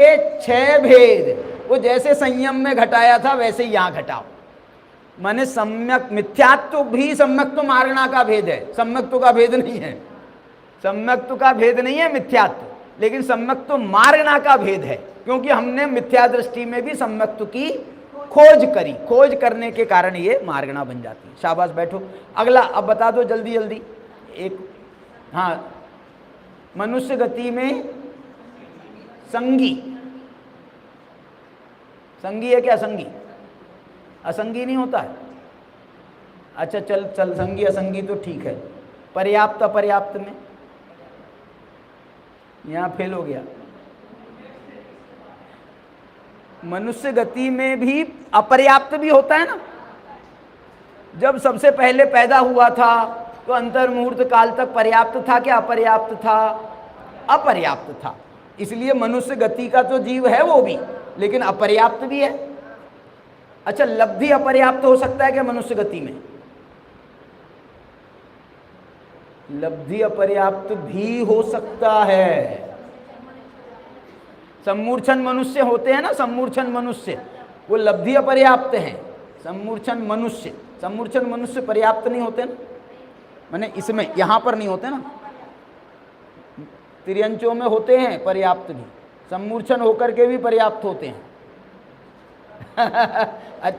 ये 6 भेद वो जैसे संयम में घटाया था वैसे ही यहां घटाओ। माने सम्यक मिथ्यात्व भी सम्यक्त्व मारणा का भेद है, सम्यक्त्व का भेद नहीं है, सम्यक्त्व का भेद नहीं है मिथ्यात्व, लेकिन सम्यक्त्व मारणा का भेद है, क्योंकि हमने मिथ्या दृष्टि में भी सम्यक्त्व की खोज करी, खोज करने के कारण ये मार्गणा बन जाती है। शाबाश, बैठो। अगला अब बता दो जल्दी जल्दी। एक, हाँ, मनुष्य गति में संगी, संगी है क्या? संगी असंगी नहीं होता है? अच्छा चल चल, संगी असंगी तो ठीक है। पर्याप्त अपर्याप्त में यहां फेल हो गया। मनुष्य गति में भी अपर्याप्त भी होता है ना। जब सबसे पहले पैदा हुआ था तो अंतर मुहूर्त काल तक पर्याप्त था क्या अपर्याप्त था? अपर्याप्त था। इसलिए मनुष्य गति का तो जीव है वो भी, लेकिन अपर्याप्त भी है। अच्छा, लब्धि अपर्याप्त हो सकता है क्या मनुष्य गति में? लब्धि अपर्याप्त भी हो सकता है। सम्मूर्छन मनुष्य होते हैं ना, सम्मूर्छन मनुष्य, वो लब्धि अपर्याप्त हैं। सम्मूर्छन मनुष्य पर्याप्त नहीं होते ना, माने इसमें यहां पर नहीं होते ना, तिर्यंचों में होते हैं पर्याप्त भी, सम्मूर्छन होकर के भी पर्याप्त होते हैं।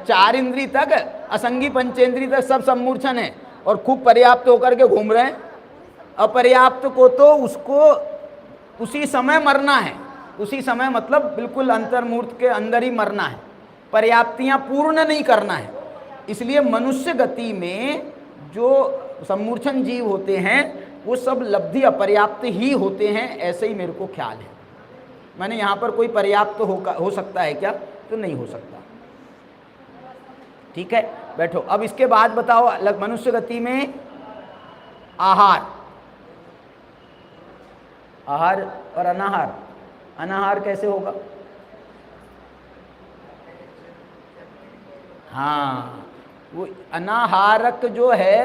4 इंद्री तक, असंगी पंचेंद्री तक सब सम्मूर्छन है और खूब पर्याप्त होकर के घूम रहे हैं। अपर्याप्त को तो उसको उसी समय मरना है, उसी समय मतलब बिल्कुल अंतर्मुहूर्त के अंदर ही मरना है, पर्याप्तियां पूर्ण नहीं करना है। इसलिए मनुष्य गति में जो सम्मूर्छन जीव होते हैं वो सब लब्धि अपर्याप्त ही होते हैं, ऐसे ही मेरे को ख्याल है। मैंने यहाँ पर कोई पर्याप्त हो सकता है क्या? तो नहीं हो सकता। ठीक है, बैठो। अब इसके बाद बताओ, मनुष्य गति में आहार, आहार और अनाहार। अनाहार कैसे होगा? हाँ, वो अनाहारक जो है,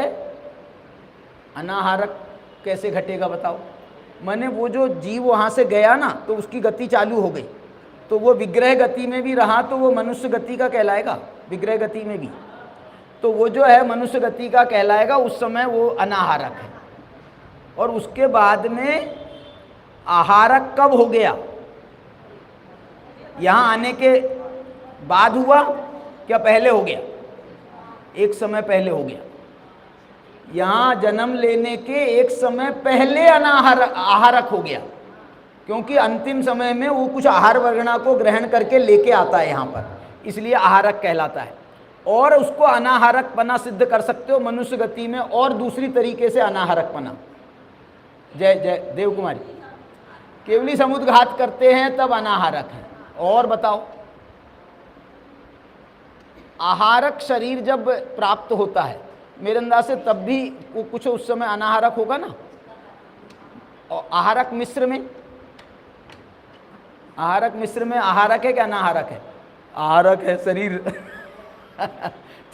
अनाहारक कैसे घटेगा बताओ? माने वो जो जीव वहां से गया ना तो उसकी गति चालू हो गई, तो वो विग्रह गति में भी रहा तो वो मनुष्य गति का कहलाएगा, विग्रह गति में भी। तो वो जो है मनुष्य गति का कहलाएगा, उस समय वो अनाहारक है। और उसके बाद में आहारक कब हो गया? यहाँ आने के बाद हुआ क्या पहले हो गया? एक समय पहले हो गया। यहाँ जन्म लेने के एक समय पहले आहारक हो गया, क्योंकि अंतिम समय में वो कुछ आहार वर्गणा को ग्रहण करके लेके आता है यहाँ पर, इसलिए आहारक कहलाता है। और उसको अनाहारक पना सिद्ध कर सकते हो मनुष्य गति में और दूसरी तरीके से अनाहारक पना। जय जय देव कुमारी। केवली समुद्घात करते हैं तब अनाहारक है। और बताओ, आहारक शरीर जब प्राप्त होता है मेरे अंदाज से तब भी वो कुछ उस समय अनाहारक होगा ना। और आहारक मिश्र में, आहारक मिश्र में आहारक है क्या अनाहारक है? आहारक है शरीर।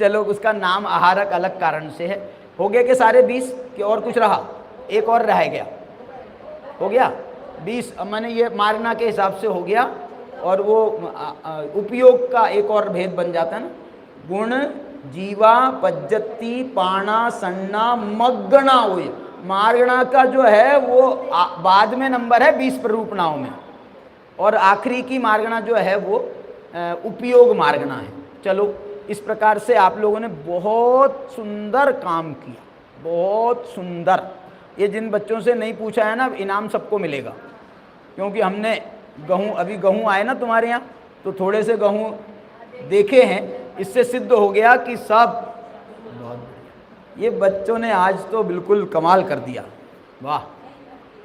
चलो, उसका नाम आहारक अलग कारण से है। हो गए के सारे 20 कि और कुछ रहा? एक और रह गया, हो गया 20। मैंने ये मारना के हिसाब से हो गया। और वो उपयोग का एक और भेद बन जाता है ना, गुण जीवा पज्जति पाणा सन्ना मग्गणा हुई। मार्गणा का जो है वो बाद में नंबर है 20 प्ररूपणाओं में, और आखिरी की मार्गणा जो है वो उपयोग मार्गणा है। चलो, इस प्रकार से आप लोगों ने बहुत सुंदर काम किया, बहुत सुंदर। ये जिन बच्चों से नहीं पूछा है ना, इनाम सबको मिलेगा, क्योंकि हमने अभी गेहूँ आए ना तुम्हारे यहाँ, तो थोड़े से गेहूँ देखे हैं, इससे सिद्ध हो गया कि सब बहुत, ये बच्चों ने आज तो बिल्कुल कमाल कर दिया। वाह।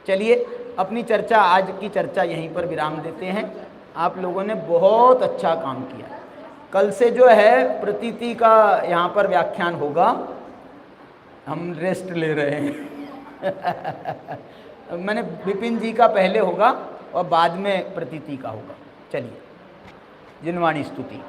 चलिए, अपनी चर्चा, आज की चर्चा यहीं पर विराम देते हैं। आप लोगों ने बहुत अच्छा काम किया। कल से जो है प्रतीति का यहाँ पर व्याख्यान होगा, हम रेस्ट ले रहे हैं। मैंने विपिन जी का पहले होगा और बाद में प्रतीति का होगा। चलिए, जिनवाणी स्तुति।